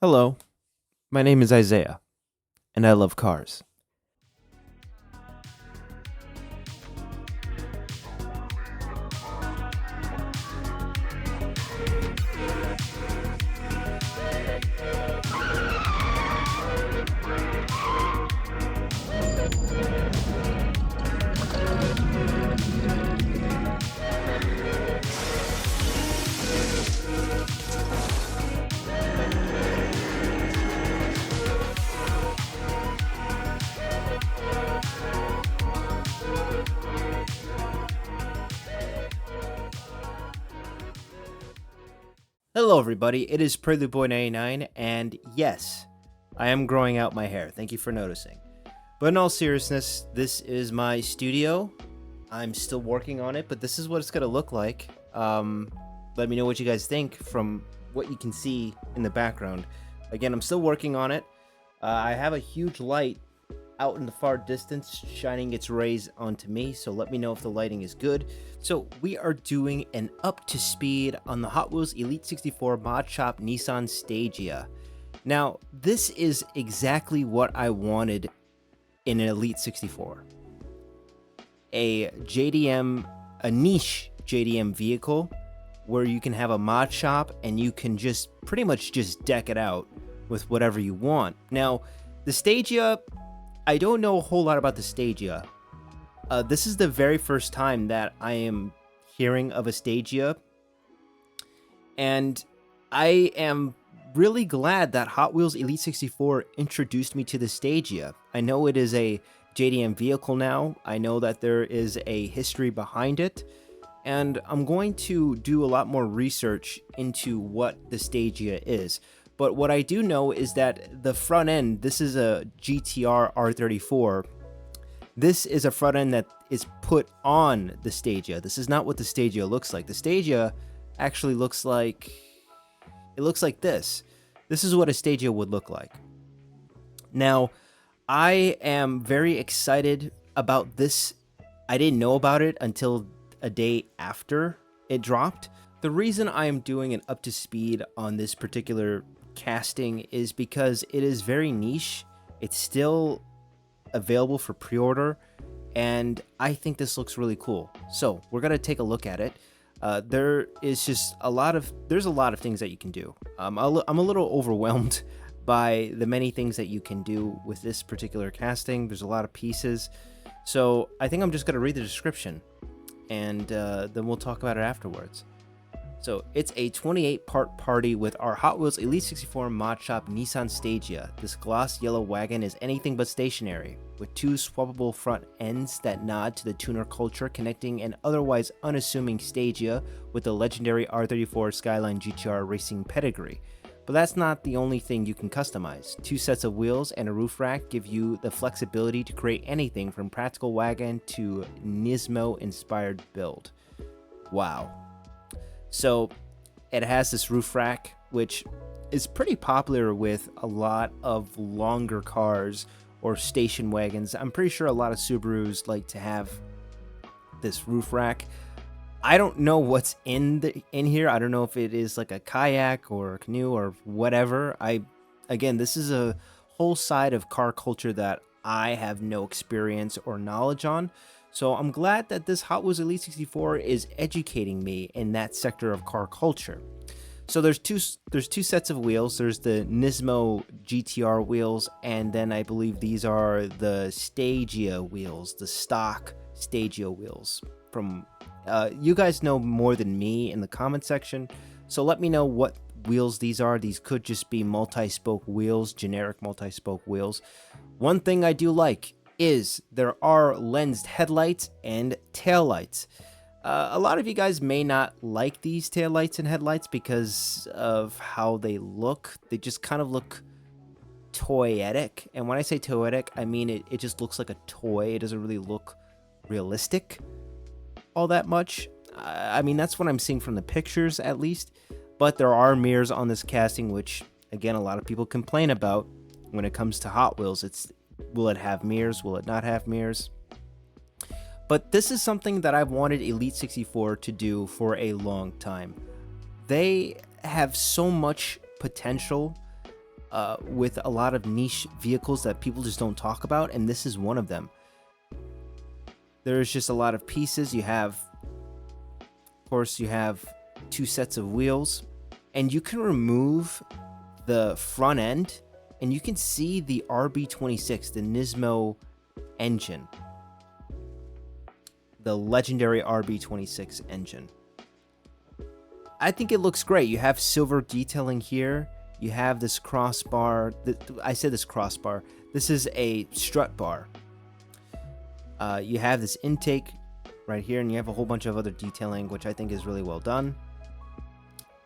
Hello, my name is Isaiah, and I love cars. Hello, everybody. It is PreludeBoy99, and yes, I am growing out my hair. Thank you for noticing. But in all seriousness, this is my studio. I'm still working on it, but this is what it's going to look like. Let me know what you guys think from what you can see in the background. Again, I'm still working on it. I have a huge light out in the far distance shining its rays onto me, so let me know if the lighting is good. So we are doing an up to speed on the Hot Wheels Elite 64 Mod Shop Nissan Stagea. Now this is exactly what I wanted in an Elite 64. A niche JDM vehicle where you can have a mod shop and you can just pretty much just deck it out with whatever you want. Now the Stagea, I don't know a whole lot about the Stagea. This is the very first time that I am hearing of a Stagea, and I am really glad that Hot Wheels Elite 64 introduced me to the Stagea. I know it is a JDM vehicle now. I know that there is a history behind it, and I'm going to do a lot more research into what the Stagea is. But what I do know is that the front end, this is a GTR R34. This is a front end that is put on the Stagea. This is not what the Stagea looks like. The Stagea actually looks like, it looks like this. This is what a Stagea would look like. Now, I am very excited about this. I didn't know about it until a day after it dropped. The reason I am doing an up to speed on this particular casting is because it is very niche. It's still available for pre-order, and I think this looks really cool. So we're gonna take a look at it. There's a lot of things that you can do. I'm a little overwhelmed by the many things that you can do with this particular casting. There's a lot of pieces, so I think I'm just gonna read the description, and then we'll talk about it afterwards. So it's a 28-part party with our Hot Wheels Elite 64 Mod Shop Nissan Stagea. This gloss yellow wagon is anything but stationary, with two swappable front ends that nod to the tuner culture, connecting an otherwise unassuming Stagea with the legendary R34 Skyline GTR racing pedigree. But that's not the only thing you can customize. Two sets of wheels and a roof rack give you the flexibility to create anything from practical wagon to Nismo-inspired build. Wow. So it has this roof rack, which is pretty popular with a lot of longer cars or station wagons. I'm pretty sure a lot of Subarus like to have this roof rack. I don't know what's in here. I don't know if it is like a kayak or a canoe or whatever. Again, this is a whole side of car culture that I have no experience or knowledge on. So I'm glad that this Hot Wheels Elite 64 is educating me in that sector of car culture. So there's two sets of wheels. There's the Nismo GTR wheels, and then I believe these are the Stagea wheels, the stock Stagea wheels. From you guys know more than me in the comment section, so let me know what wheels these are. These could just be multi-spoke wheels, generic multi-spoke wheels. One thing I do like is there are lensed headlights and taillights. A lot of you guys may not like these taillights and headlights because of how they look. They just kind of look toyetic. And when I say toyetic, I mean it just looks like a toy. It doesn't really look realistic all that much. I mean, that's what I'm seeing from the pictures at least. But there are mirrors on this casting, which, again, a lot of people complain about when it comes to Hot Wheels. Will it have mirrors? Will it not have mirrors? But this is something that I've wanted Elite 64 to do for a long time. They have so much potential with a lot of niche vehicles that people just don't talk about, and this is one of them. There's just a lot of pieces. You have, of course, you have 2 sets of wheels, and you can remove the front end, and you can see the RB26, the Nismo engine, the legendary RB26 engine. I think it looks great. You have silver detailing here. You have this crossbar. I said this crossbar. This is a strut bar. You have this intake right here, and you have a whole bunch of other detailing, which I think is really well done.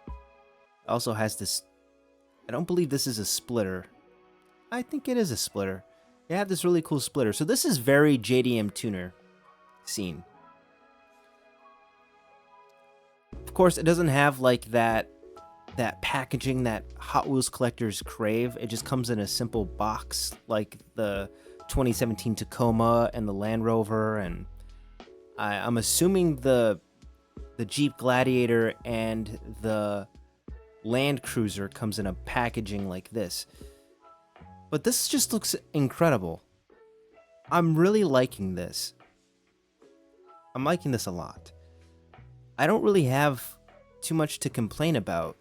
It also has this, I don't believe this is a splitter. I think it is a splitter. You have this really cool splitter. So this is very JDM tuner scene. Of course, it doesn't have like that packaging that Hot Wheels collectors crave. It just comes in a simple box like the 2017 Tacoma and the Land Rover, and I'm assuming the Jeep Gladiator and the Land Cruiser comes in a packaging like this. But this just looks incredible. I'm really liking this. I'm liking this a lot. I don't really have too much to complain about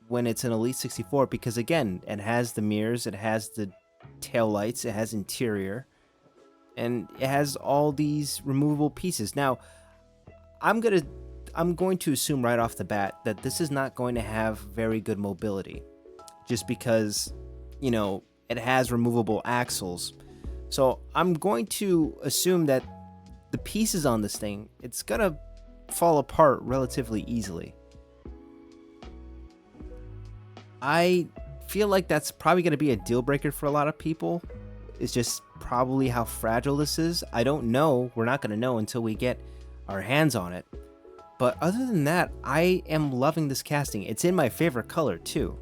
when it's an Elite 64 because, again, it has the mirrors, it has the taillights, it has interior, and it has all these removable pieces. Now, I'm going to assume right off the bat that this is not going to have very good mobility just because, you know, it has removable axles. So I'm going to assume that the pieces on this thing, it's gonna fall apart relatively easily. I feel like that's probably going to be a deal breaker for a lot of people. It's just probably how fragile this is. I don't know. We're not going to know until we get our hands on it. But other than that, I am loving this casting. It's in my favorite color too.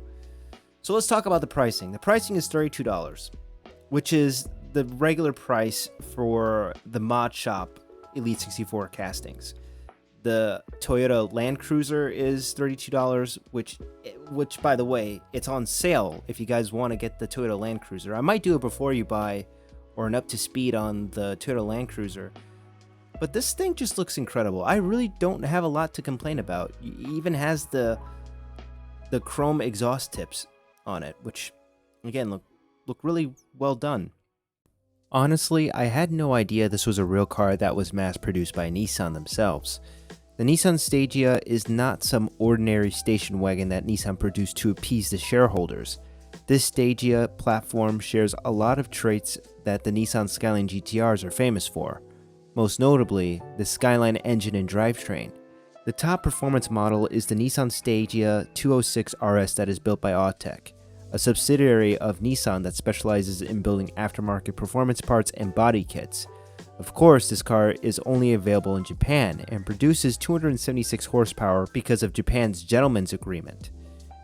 So let's talk about the pricing. The pricing is $32, which is the regular price for the Mod Shop Elite 64 castings. The Toyota Land Cruiser is $32, which by the way, it's on sale if you guys want to get the Toyota Land Cruiser. I might do it before you buy or an up to speed on the Toyota Land Cruiser. But this thing just looks incredible. I really don't have a lot to complain about. It even has the chrome exhaust tips on it, which again look really well done. Honestly, I had no idea this was a real car that was mass produced by Nissan themselves. The Nissan Stagea is not some ordinary station wagon that Nissan produced to appease the shareholders. This Stagea platform shares a lot of traits that the Nissan Skyline GTRs are famous for, most notably the Skyline engine and drivetrain. The top performance model is the Nissan Stagea 206 RS that is built by Autech, a subsidiary of Nissan that specializes in building aftermarket performance parts and body kits. Of course, this car is only available in Japan and produces 276 horsepower because of Japan's gentleman's agreement.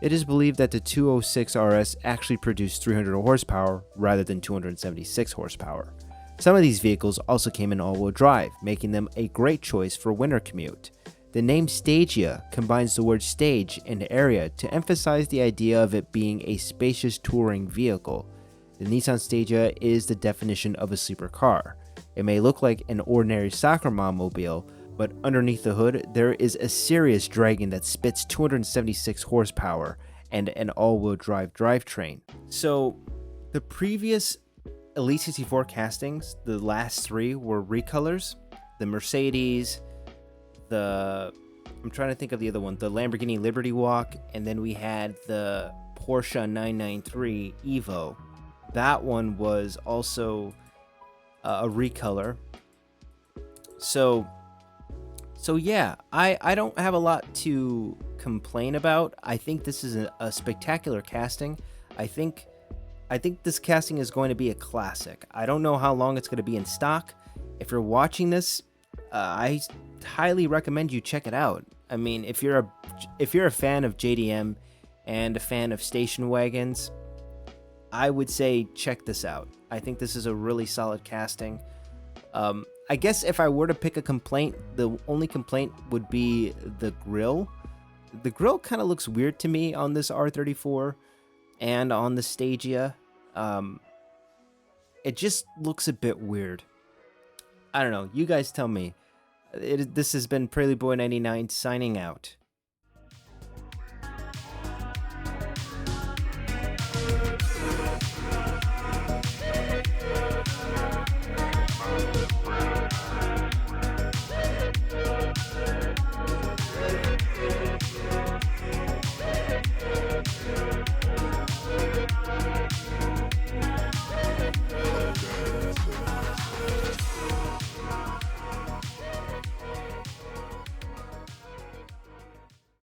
It is believed that the 206 RS actually produced 300 horsepower rather than 276 horsepower. Some of these vehicles also came in all-wheel drive, making them a great choice for winter commute. The name Stagea combines the word stage and area to emphasize the idea of it being a spacious touring vehicle. The Nissan Stagea is the definition of a sleeper car. It may look like an ordinary soccer mom mobile, but underneath the hood, there is a serious dragon that spits 276 horsepower and an all-wheel drive drivetrain. So, the previous Elite 64 castings, the last 3 were recolors. The Mercedes, I'm trying to think of the other one, the Lamborghini Liberty Walk, and then we had the Porsche 993 Evo. That one was also a recolor. So yeah, I don't have a lot to complain about. I think this is a spectacular casting. I think this casting is going to be a classic. I don't know how long it's going to be in stock. If you're watching this, I highly recommend you check it out. I mean, if you're a fan of JDM and a fan of station wagons, I would say check this out. I think this is a really solid casting. I guess if I were to pick a complaint, the only complaint would be the grille. The grille kind of looks weird to me on this R34. and on the Stagea. It just looks a bit weird. I don't know. You guys tell me. This has been Prelude Boy 99 signing out.